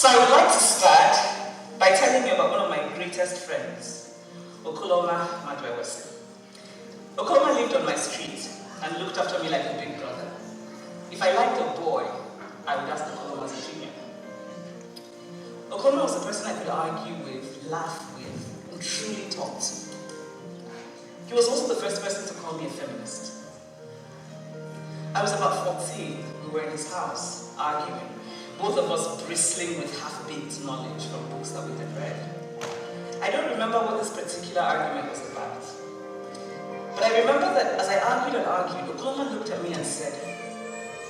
So I would like to start by telling you about one of my greatest friends, Okoloma Madwewese. Okoloma lived on my street and looked after me like a big brother. If I liked a boy, I would ask Okoloma's opinion. Okoloma was the person I could argue with, laugh with, and truly talk to. He was also the first person to call me a feminist. I was about 14, we were in his house, arguing, both of us bristling with half-baked knowledge from books that we had read. I don't remember what this particular argument was about. But I remember that as I argued and argued, Okoloma looked at me and said,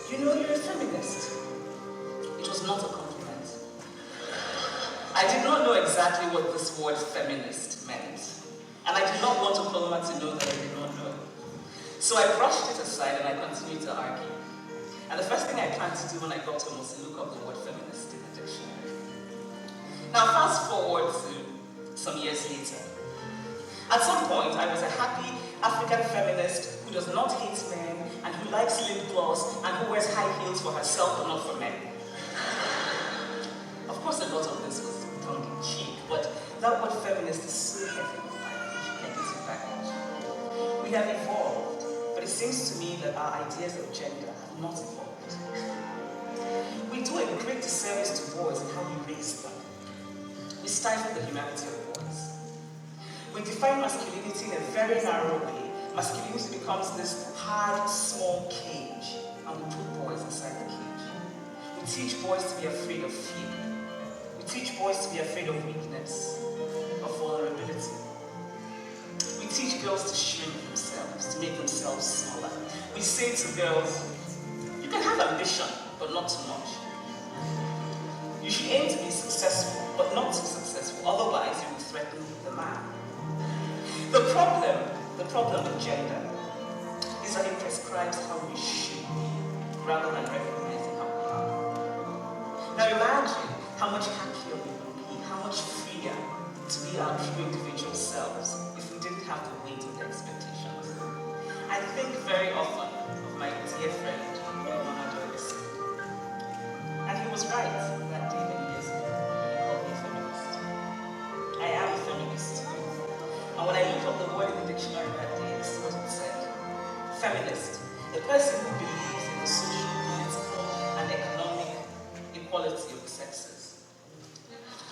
"You know, you're a feminist." It was not a compliment. I did not know exactly what this word feminist meant. And I did not want Okoloma to know that I did not know. So I brushed it aside and I continued to argue. And the first thing I planned to do when I got home was to look up the word feminist in the dictionary. Now fast forward to some years later. At some point, I was a happy African feminist who does not hate men and who likes lip gloss and who wears high heels for herself but not for men. Of course, a lot of this was tongue-in-cheek, but that word feminist is so heavy. We have evolved, but it seems to me that our ideas of gender have not evolved. We do a great disservice to boys in how we raise them. We stifle the humanity of boys. We define masculinity in a very narrow way. Masculinity becomes this hard, small cage, and we put boys inside the cage. We teach boys to be afraid of fear. We teach boys to be afraid of weakness, of vulnerability. We teach girls to shrink themselves, to make themselves smaller. We say to girls, you can have ambition, but not too much. You should aim to be successful, but not too successful, otherwise you will threaten the man. The problem with gender is that it prescribes how we should be, rather than recognizing how we are. Now imagine how much happier we would be, how much freer to be our true individual selves if we didn't have to wait with expectations. I think very often of my dear friend, Mama Doris. And he was right that day many years ago when he called me a feminist. I am a feminist. And when I looked up the word in the dictionary that day, this is what it said. Feminist, the person who believes in the social, political, and economic equality of the sexes.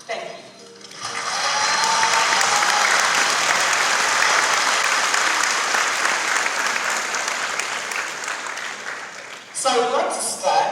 Thank you. So I would like to start